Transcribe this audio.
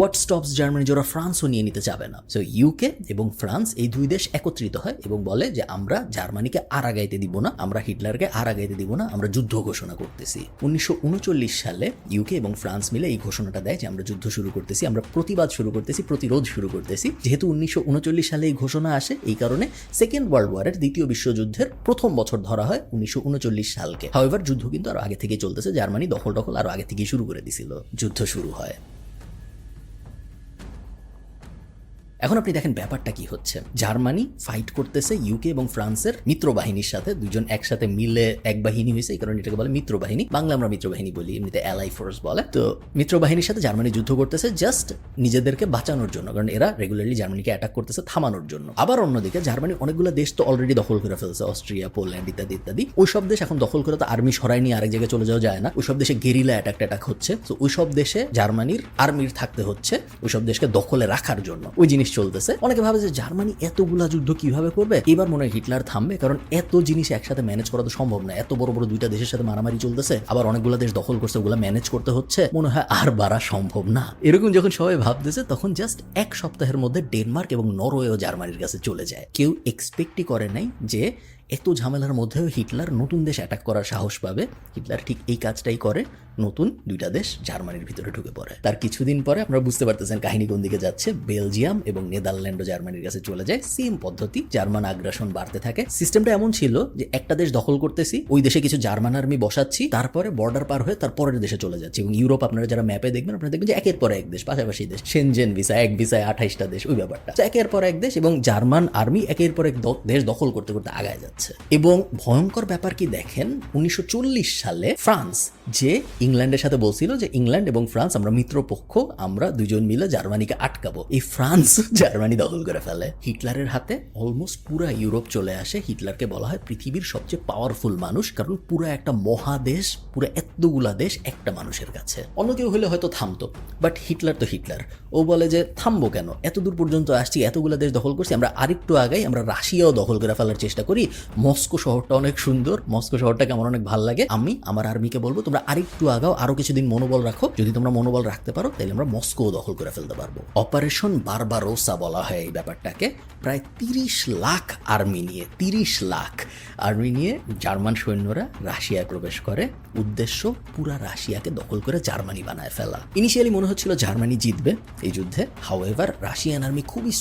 What stops Germany যে ওরা ফ্রান্সও নিয়ে নিতে চাবে না। সো ইউকে এবং ফ্রান্স এই দুই দেশ একত্রিত হয় এবং বলে যে আমরা জার্মানিকে আর আগাইতে দিব না, আমরা হিটলারকে আর আগাইতে দিব না, আমরা যুদ্ধ ঘোষণা করতেছি। 1939 সালে ইউকে এবং ফ্রান্স মিলে এই ঘোষণাটা দেয় যে আমরা যুদ্ধ শুরু করতেছি, আমরা প্রতিবাদ শুরু করতেছি, প্রতিরোধ শুরু করতেছি। যেহেতু 1939 সালে এই ঘোষণা আসে, এই কারণে সেকেন্ড ওয়ার্ল্ড ওয়ারের দ্বিতীয় বিশ্বযুদ্ধের প্রথম বছর ধরা হয় 1939 সালকে। হাউএভার যুদ্ধ কিন্তু আরো আগে থেকে চলতেছে, জার্মানি দখল আরো আগে থেকেই শুরু করে দিছিল। যুদ্ধ শুরু হয়। এখন আপনি দেখেন ব্যাপারটা কি হচ্ছে। জার্মানি ফাইট করতেছে ইউকে এবং ফ্রান্সের মিত্র বাহিনীর সাথে, দুজন একসাথে মিলে এক বাহিনী হয়েছে, এই কারণে এটাকে বলে মিত্র বাহিনী। বাংলা আমরা মিত্র বাহিনী বলি, এমনিতে অ্যালাই ফোর্স বলে। তো মিত্র বাহিনীর সাথে জার্মানি যুদ্ধ করতেছে জাস্ট নিজেদেরকে বাঁচানোর জন্য, কারণ এরা রেগুলারলি জার্মানিকে অ্যাটাক করতেছে থামানোর জন্য। আবার অন্যদিকে জার্মানি অনেকগুলো দেশ তো অলরেডি দখল করে ফেলছে, অস্ট্রিয়া, পোল্যান্ড ইত্যাদি ইত্যাদি। ওইসব দেশ এখন দখল করে তো আর্মি সরাই নিয়ে আরেক জায়গায় চলে যাওয়া যায় না। ওইসব দেশে গেরিলা অ্যাটাক হচ্ছে। তো ওইসব দেশে জার্মানির আর্মির থাকতে হচ্ছে ওইসব দেশকে দখলে রাখার জন্য। ওই জিনিস চলতেছে। অনেকে ভাবে যে জার্মানি এতগুলা যুদ্ধ কিভাবে করবে, এবার মনে হয় হিটলার থামবে, কারণ এত জিনিস একসাথে ম্যানেজ করা তো সম্ভব না। এত বড় বড় দুইটা দেশের সাথে মারামারি চলতেছে, আবার অনেকগুলো দেশ দখল করছে, ওগুলা ম্যানেজ করতে হচ্ছে, মনে হয় আর বাড়া সম্ভব না। এরকম যখন সবাই ভাবতেছে তখন জাস্ট এক সপ্তাহের মধ্যে ডেনমার্ক এবং নরওয়েও জার্মানির কাছে চলে যায়। কেউ এক্সপেক্টই করে নাই যে এত ঝামেলার মধ্যেও হিটলার নতুন দেশ অ্যাটাক করার সাহস পাবে। হিটলার ঠিক এই কাজটাই করে, নতুন দুইটা দেশ জার্মানির ভিতরে ঢুকে পড়ে। তার কিছুদিন পরে আপনারা বুঝতে পারতেছেন কাহিনী কোন দিকে যাচ্ছে। বেলজিয়াম এবং নেদারল্যান্ডও জার্মানির কাছে চলে যায়। সেম পদ্ধতি, জার্মান আগ্রাসন বাড়তে থাকে। সিস্টেমটা এমন ছিল যে একটা দেশ দখল করতেছি, ওই দেশে কিছু জার্মান আর্মি বসাচ্ছি, তারপরে বর্ডার পার হয়ে তার পরের দেশে চলে যাচ্ছে। এবং ইউরোপ আপনারা যারা ম্যাপে দেখবেন, আপনারা দেখবেন যে একের পর এক দেশ, পাশাপাশি দেশ, সেনজেন ভিসা, এক ভিসায় 28টা দেশ, ওই ব্যাপারটা। একের পর এক দেশ এবং জার্মান আর্মি একের পর এক দেশ দখল করতে করতে আগায় যাচ্ছে। এবং ভয়ঙ্কর ব্যাপার কি দেখেন, 1940 সালে ফ্রান্স যে ইংল্যান্ডের সাথে বলছিল যে ইংল্যান্ড এবং ফ্রান্স আমরা মিত্রপক্ষ, আমরা দুজন মিলে জার্মানিকে আটকাবো, এই ফ্রান্স জার্মানি দখল করে ফেলে। হিটলারের হাতে অলমোস্ট পুরা ইউরোপ চলে আসে। হিটলারকে বলা হয় পৃথিবীর সবচেয়ে পাওয়ারফুল মানুষ, কারণ পুরো একটা মহাদেশ, পুরো এতগুলা দেশ একটা মানুষের কাছে। অন্য কেউ হলে হয়তো থামতো, বাট হিটলার তো হিটলার। ও বলে যে থামবো কেন, এত দূর পর্যন্ত আসছি, এতগুলা দেশ দখল করছি, আমরা আরেকটু আগাই, আমরা রাশিয়াও দখল করে ফেলার চেষ্টা করি। মস্কো শহরটা অনেক সুন্দর, মস্কো শহরটাকে আমার অনেক ভালো লাগে। আমি আমার আর্মিকে বলবো তোমরা আরেকটু আগাও, আরো কিছুদিন মনোবল রাখো, যদি তোমরা মনোবল রাখতে পারো তাহলে আমরা মস্কো দখল করে ফেলতে পারবো। অপারেশন বারবারোসা বলা হয় এই ব্যাপারটাকে। প্রায় 30 লাখ আর্মি নিয়ে, 30 লাখ আর্মি নিয়ে জার্মান সৈন্যরা রাশিয়ায় প্রবেশ করে। উদ্দেশ্য পুরা রাশিয়াকে দখল করে জার্মানি বানায় ফেলা। ইনিশিয়ালি মনে হচ্ছিল জার্মানি জিতবে এই যুদ্ধে। হাউএভার রাশিয়ান আর্মি খুবই